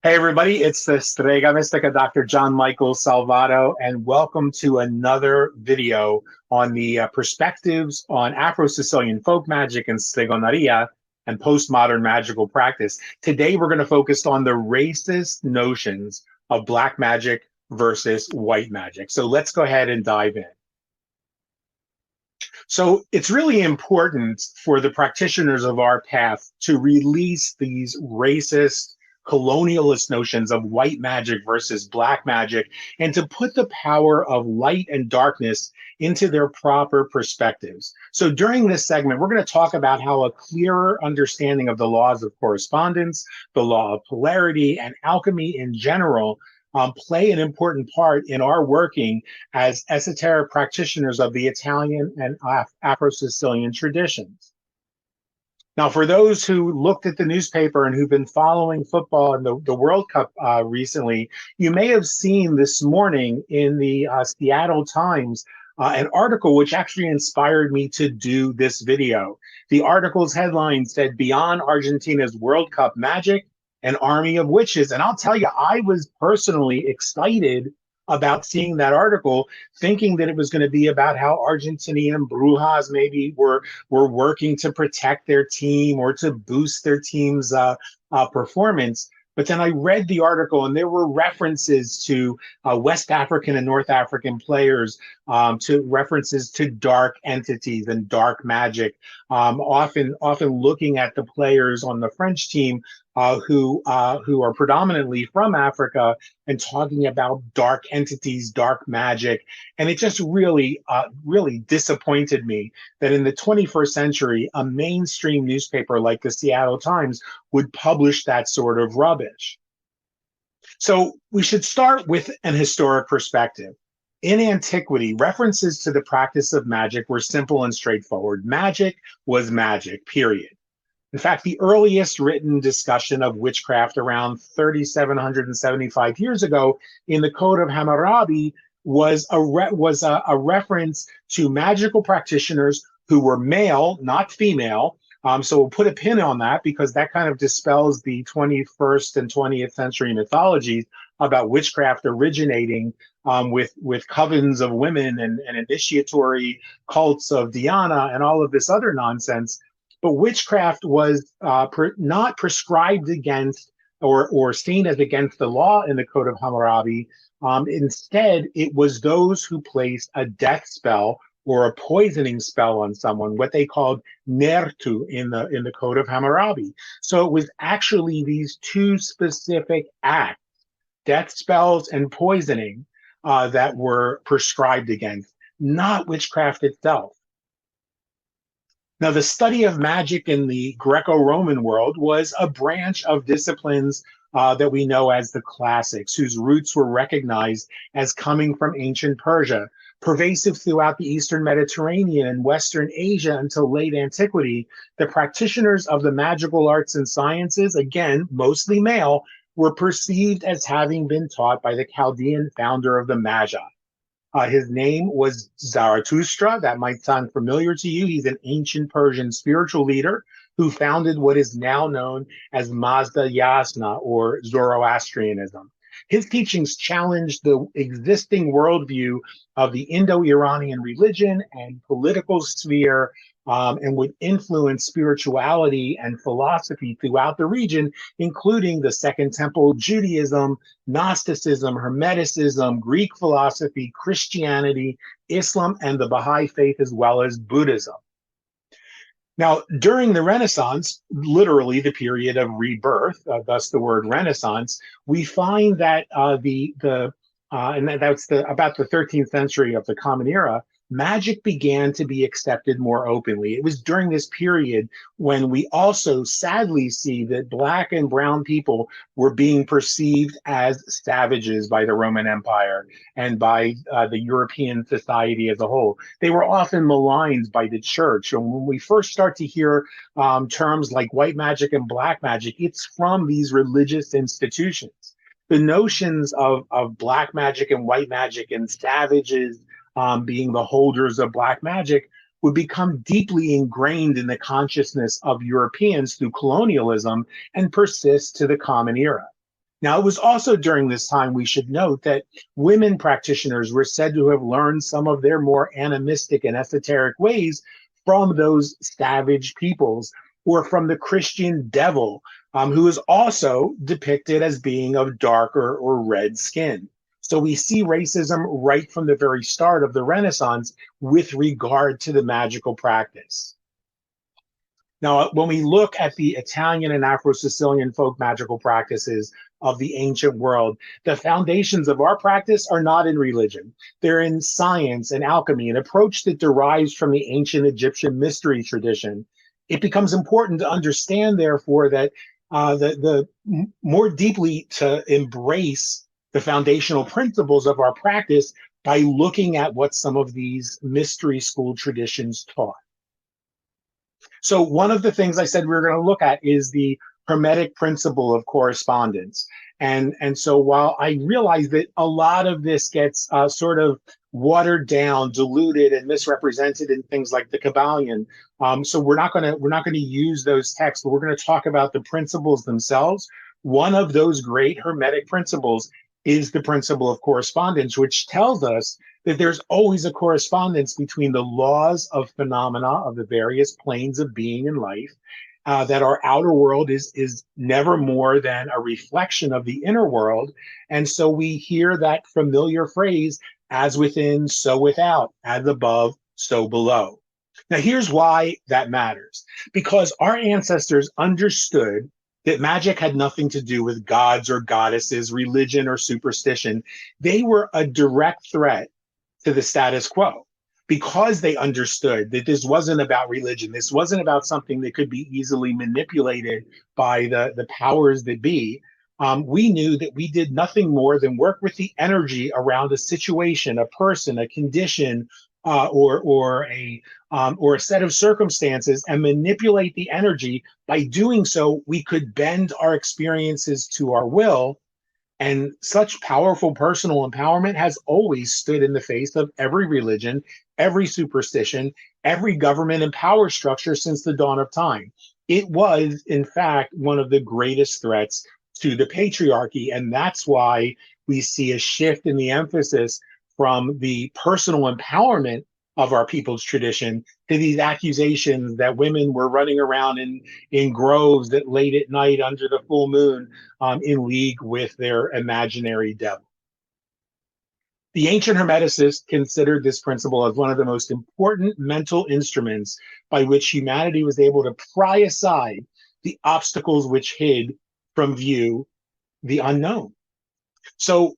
Hey everybody, it's the Strega Mystica Dr. John Michael Salvato, and welcome to another video on the perspectives on Afro-Sicilian folk magic and stregoneria and postmodern magical practice. Today we're going to focus on the racist notions of black magic versus white magic. So let's go ahead and dive in. So it's really important for the practitioners of our path to release these racist, colonialist notions of white magic versus black magic and to put the power of light and darkness into their proper perspectives. So during this segment, we're going to talk about how a clearer understanding of the laws of correspondence, the law of polarity, and alchemy in general play an important part in our working as esoteric practitioners of the Italian and Afro-Sicilian traditions. Now, for those who looked at the newspaper and who've been following football and the World Cup recently, you may have seen this morning in the Seattle Times an article which actually inspired me to do this video. The article's headline said, "Beyond Argentina's World Cup Magic, an Army of Witches." And I'll tell you, I was personally excited about seeing that article, thinking that it was going to be about how Argentinian brujas maybe were working to protect their team or to boost their team's performance. But then I read the article, and there were references to West African and North African players, to references to dark entities and dark magic, often looking at the players on the French team who are predominantly from Africa and talking about dark entities, dark magic. And it just really disappointed me that in the 21st century, a mainstream newspaper like the Seattle Times would publish that sort of rubbish. So we should start with an historic perspective. In antiquity, references to the practice of magic were simple and straightforward. Magic was magic, period. In fact, the earliest written discussion of witchcraft around 3,775 years ago in the Code of Hammurabi was a reference to magical practitioners who were male, not female. So we'll put a pin on that because that kind of dispels the 21st and 20th century mythologies about witchcraft originating with covens of women and initiatory cults of Diana and all of this other nonsense. But witchcraft was not prescribed against or seen as against the law in the Code of Hammurabi. Instead, it was those who placed a death spell or a poisoning spell on someone, what they called nertu in the Code of Hammurabi. So it was actually these two specific acts, death spells and poisoning, that were prescribed against, not witchcraft itself. Now, the study of magic in the Greco-Roman world was a branch of disciplines that we know as the classics, whose roots were recognized as coming from ancient Persia, pervasive throughout the Eastern Mediterranean and Western Asia until late antiquity. The practitioners of the magical arts and sciences, again, mostly male, were perceived as having been taught by the Chaldean founder of the Magi. His name was Zarathustra. That might sound familiar to you. He's an ancient Persian spiritual leader who founded what is now known as Mazda Yasna, or Zoroastrianism. His teachings challenged the existing worldview of the Indo-Iranian religion and political sphere, and would influence spirituality and philosophy throughout the region, including the Second Temple Judaism, Gnosticism, Hermeticism, Greek philosophy, Christianity, Islam, and the Baha'i faith, as well as Buddhism. Now, during the Renaissance, literally the period of rebirth, thus the word Renaissance, we find that about the 13th century of the Common Era, magic began to be accepted more openly. It was during this period when we also sadly see that Black and brown people were being perceived as savages by the Roman Empire and by the European society as a whole. They were often maligned by the church. And when we first start to hear terms like white magic and black magic, it's from these religious institutions. The notions of black magic and white magic and savages being the holders of black magic would become deeply ingrained in the consciousness of Europeans through colonialism and persist to the Common Era. Now, it was also during this time, we should note, that women practitioners were said to have learned some of their more animistic and esoteric ways from those savage peoples, or from the Christian devil, who is also depicted as being of darker or red skin. So we see racism right from the very start of the Renaissance with regard to the magical practice. Now, when we look at the Italian and Afro-Sicilian folk magical practices of the ancient world, the foundations of our practice are not in religion. They're in science and alchemy, an approach that derives from the ancient Egyptian mystery tradition. It becomes important to understand, therefore, that the more deeply to embrace the foundational principles of our practice by looking at what some of these mystery school traditions taught. So one of the things I said we were going to look at is the hermetic principle of correspondence. And so while I realize that a lot of this gets sort of watered down, diluted, and misrepresented in things like the Kabbalion, so we're not going to use those texts, but we're going to talk about the principles themselves. One of those great hermetic principles is the principle of correspondence, which tells us that there's always a correspondence between the laws of phenomena of the various planes of being and life, that our outer world is never more than a reflection of the inner world. And so we hear that familiar phrase, as within, so without, as above, so below. Now, here's why that matters. Because our ancestors understood that magic had nothing to do with gods or goddesses, religion or superstition. They were a direct threat to the status quo, because they understood that this wasn't about religion. This wasn't about something that could be easily manipulated by the powers that be. We knew that we did nothing more than work with the energy around a situation, a person, a condition, or a set of circumstances, and manipulate the energy. By doing so, we could bend our experiences to our will. And such powerful personal empowerment has always stood in the face of every religion, every superstition, every government and power structure since the dawn of time. It was, in fact, one of the greatest threats to the patriarchy. And that's why we see a shift in the emphasis from the personal empowerment of our people's tradition to these accusations that women were running around in groves at late at night under the full moon, in league with their imaginary devil. The ancient Hermeticists considered this principle as one of the most important mental instruments by which humanity was able to pry aside the obstacles which hid from view the unknown. So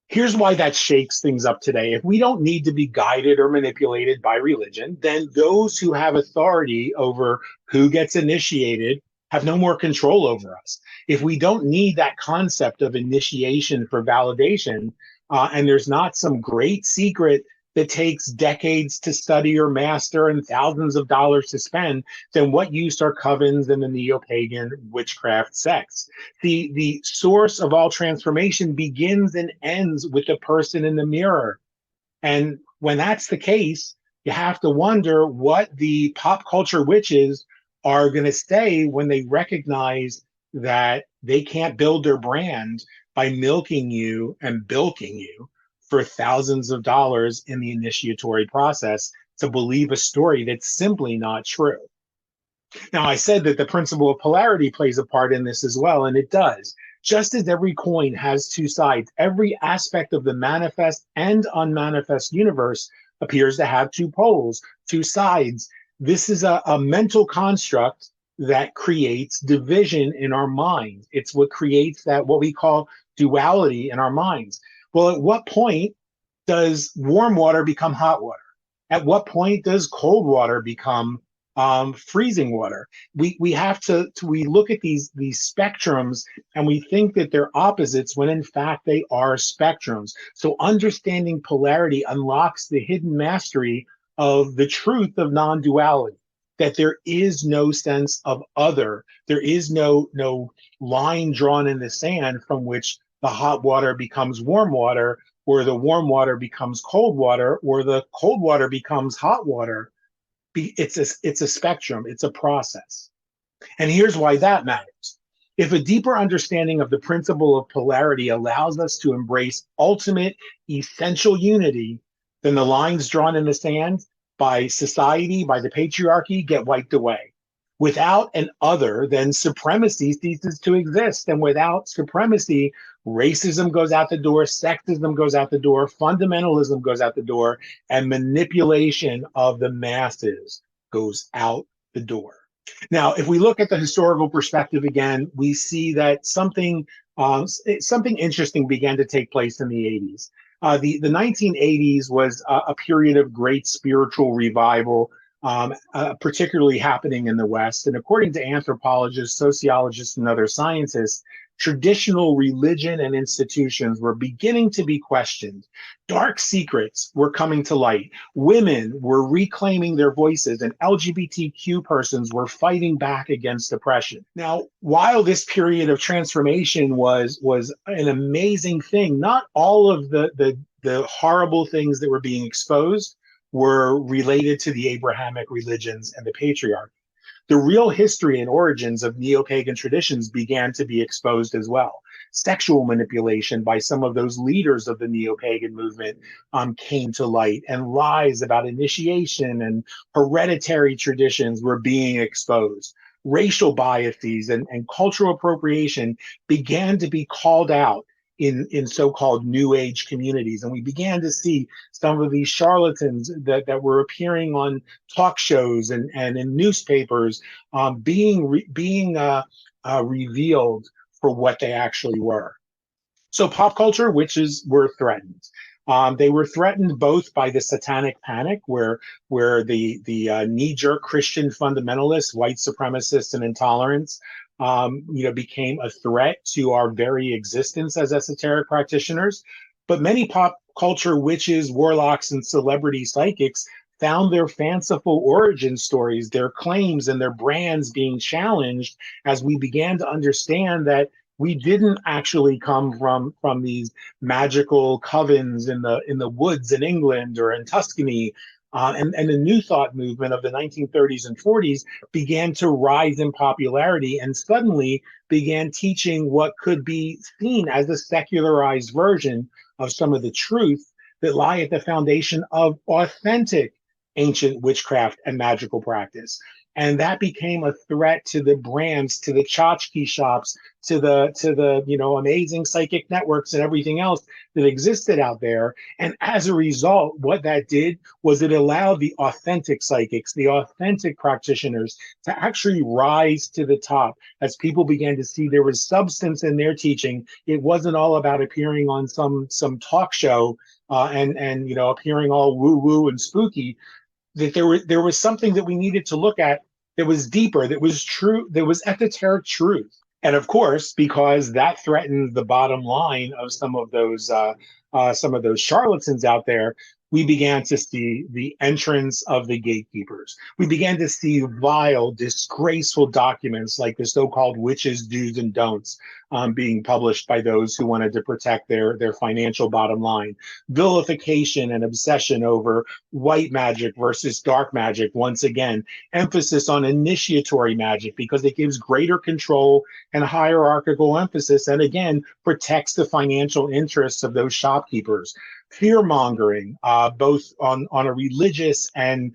here's why that shakes things up today. If we don't need to be guided or manipulated by religion, then those who have authority over who gets initiated have no more control over us. If we don't need that concept of initiation for validation, and there's not some great secret that takes decades to study or master and thousands of dollars to spend, then what use are covens and the neo-pagan witchcraft sects? The source of all transformation begins and ends with the person in the mirror. And when that's the case, you have to wonder what the pop culture witches are going to say when they recognize that they can't build their brand by milking you and bilking you for thousands of dollars in the initiatory process to believe a story that's simply not true. Now, I said that the principle of polarity plays a part in this as well, and it does. Just as every coin has two sides, every aspect of the manifest and unmanifest universe appears to have two poles, two sides. This is a mental construct that creates division in our mind. It's what creates that, what we call duality in our minds. Well, at what point does warm water become hot water? At what point does cold water become freezing water? We have to we look at these spectrums and we think that they're opposites when in fact they are spectrums. So understanding polarity unlocks the hidden mastery of the truth of non-duality, that there is no sense of other. There is no line drawn in the sand from which the hot water becomes warm water, or the warm water becomes cold water, or the cold water becomes hot water. It's a spectrum. It's a process. And here's why that matters. If a deeper understanding of the principle of polarity allows us to embrace ultimate essential unity, then the lines drawn in the sand by society, by the patriarchy, get wiped away. Without an other, then supremacy ceases to exist. And without supremacy, racism goes out the door, sexism goes out the door, fundamentalism goes out the door, and manipulation of the masses goes out the door. Now, if we look at the historical perspective again, we see that something interesting began to take place in the 80s. The 1980s was a period of great spiritual revival, particularly happening in the West. And according to anthropologists, sociologists, and other scientists, traditional religion and institutions were beginning to be questioned. Dark secrets were coming to light. Women were reclaiming their voices, and LGBTQ persons were fighting back against oppression. Now, while this period of transformation was an amazing thing, not all of the horrible things that were being exposed were related to the Abrahamic religions and the patriarchy. The real history and origins of neo-pagan traditions began to be exposed as well. Sexual manipulation by some of those leaders of the neo-pagan movement came to light, and lies about initiation and hereditary traditions were being exposed. Racial biases and cultural appropriation began to be called out in so-called new age communities. And we began to see some of these charlatans that were appearing on talk shows and in newspapers being revealed for what they actually were. So pop culture witches were threatened. They were threatened both by the Satanic Panic, where the knee-jerk Christian fundamentalists, white supremacists, and intolerance became a threat to our very existence as esoteric practitioners. But many pop culture witches, warlocks, and celebrity psychics found their fanciful origin stories, their claims, and their brands being challenged as we began to understand that we didn't actually come from these magical covens in the woods in England or in Tuscany. And the New Thought movement of the 1930s and 40s began to rise in popularity and suddenly began teaching what could be seen as a secularized version of some of the truth that lie at the foundation of authentic ancient witchcraft and magical practice. And that became a threat to the brands, to the tchotchke shops, to the amazing psychic networks and everything else that existed out there. And as a result, what that did was it allowed the authentic psychics, the authentic practitioners to actually rise to the top as people began to see there was substance in their teaching. It wasn't all about appearing on some talk show and appearing all woo-woo and spooky. That there was something that we needed to look at that was deeper, that was true, that was esoteric truth. And of course, because that threatened the bottom line of some of those charlatans out there, we began to see the entrance of the gatekeepers. We began to see vile, disgraceful documents like the so-called witches' do's and don'ts being published by those who wanted to protect their financial bottom line. Vilification and obsession over white magic versus dark magic. Once again, emphasis on initiatory magic because it gives greater control and hierarchical emphasis, and again, protects the financial interests of those shopkeepers. Fear mongering, both on a religious and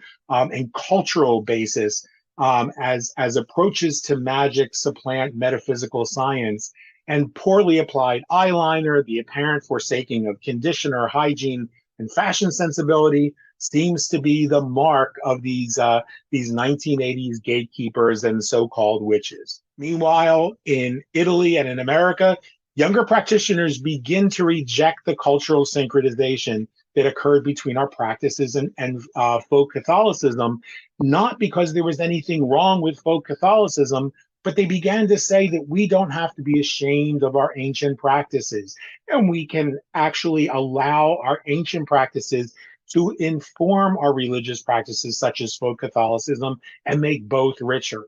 cultural basis, as approaches to magic supplant metaphysical science, and poorly applied eyeliner, the apparent forsaking of conditioner, hygiene, and fashion sensibility seems to be the mark of these 1980s gatekeepers and so-called witches. Meanwhile, in Italy and in America, younger practitioners begin to reject the cultural synchronization that occurred between our practices and folk Catholicism, not because there was anything wrong with folk Catholicism, but they began to say that we don't have to be ashamed of our ancient practices, and we can actually allow our ancient practices to inform our religious practices, such as folk Catholicism, and make both richer.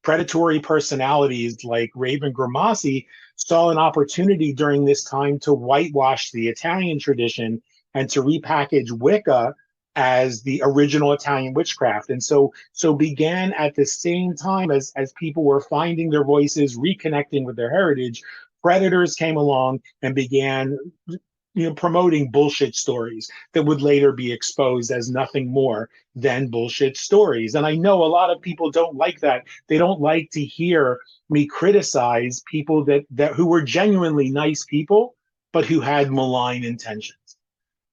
Predatory personalities like Raven Grimassi saw an opportunity during this time to whitewash the Italian tradition and to repackage Wicca as the original Italian witchcraft. And so began at the same time as people were finding their voices, reconnecting with their heritage, predators came along and began promoting bullshit stories that would later be exposed as nothing more than bullshit stories. And I know a lot of people don't like that. They don't like to hear me criticize people that who were genuinely nice people, but who had malign intentions.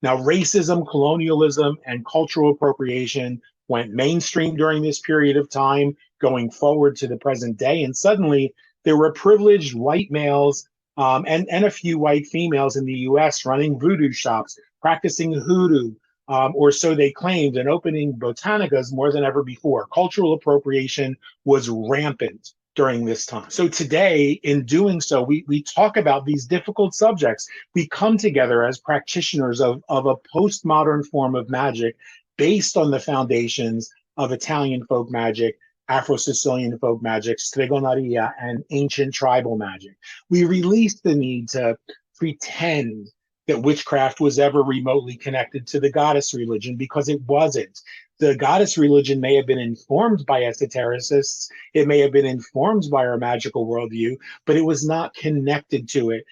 Now, racism, colonialism, and cultural appropriation went mainstream during this period of time, going forward to the present day. And suddenly there were privileged white males and a few white females in the US running voodoo shops, practicing hoodoo, or so they claimed, and opening botanicas more than ever before. Cultural appropriation was rampant during this time. So today, in doing so, we talk about these difficult subjects. We come together as practitioners of a postmodern form of magic based on the foundations of Italian folk magic, Afro-Sicilian folk magic, stregoneria, and ancient tribal magic. We released the need to pretend that witchcraft was ever remotely connected to the goddess religion, because it wasn't. The goddess religion may have been informed by esotericists, it may have been informed by our magical worldview, but it was not connected to it.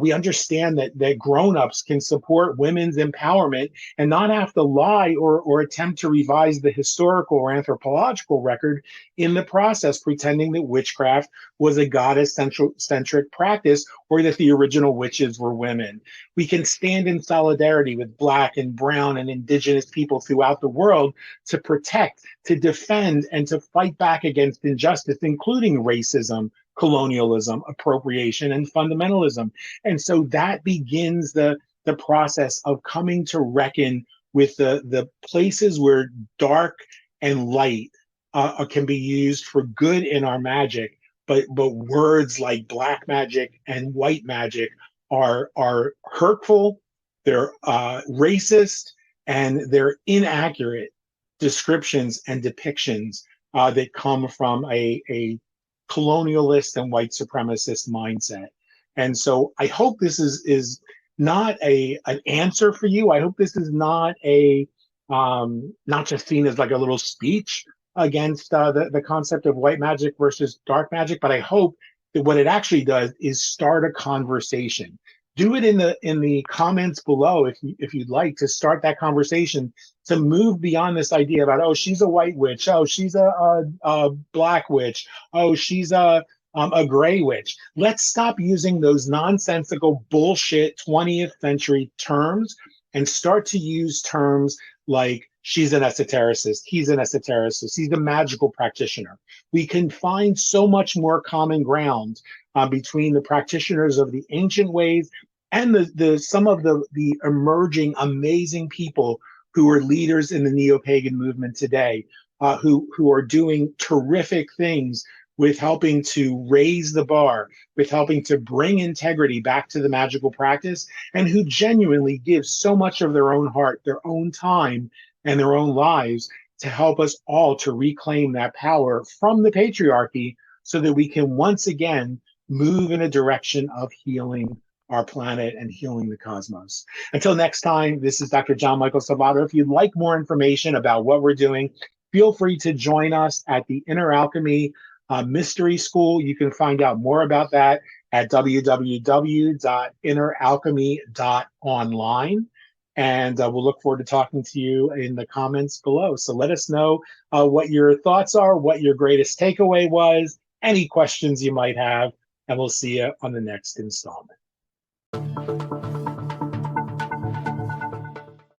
We understand that grown-ups can support women's empowerment and not have to lie or attempt to revise the historical or anthropological record in the process, pretending that witchcraft was a goddess-centric practice or that the original witches were women. We can stand in solidarity with Black and Brown and Indigenous people throughout the world to protect, to defend, and to fight back against injustice, including racism, colonialism, appropriation, and fundamentalism. And so that begins the process of coming to reckon with the places where dark and light can be used for good in our magic, but words like black magic and white magic are hurtful, they're racist, and they're inaccurate descriptions and depictions that come from a colonialist and white supremacist mindset. And so I hope this is not an answer for you. I hope this is not not just seen as like a little speech against the concept of white magic versus dark magic, but I hope that what it actually does is start a conversation. Do it in the comments below if you'd like to start that conversation, to move beyond this idea about, oh, she's a white witch, oh, she's a black witch, oh, she's a gray witch. Let's stop using those nonsensical bullshit 20th century terms and start to use terms like she's an esotericist, he's an esotericist, he's a magical practitioner. We can find so much more common ground between the practitioners of the ancient ways and some of the emerging amazing people who are leaders in the neo-pagan movement today, who are doing terrific things with helping to raise the bar, with helping to bring integrity back to the magical practice, and who genuinely give so much of their own heart, their own time, and their own lives to help us all to reclaim that power from the patriarchy so that we can once again move in a direction of healing our planet and healing the cosmos. Until next time, this is Dr. John Michael Salvato. If you'd like more information about what we're doing, feel free to join us at the Inner Alchemy Mystery School. You can find out more about that at www.inneralchemy.online. And we'll look forward to talking to you in the comments below. So let us know what your thoughts are, what your greatest takeaway was, any questions you might have, and we'll see you on the next installment.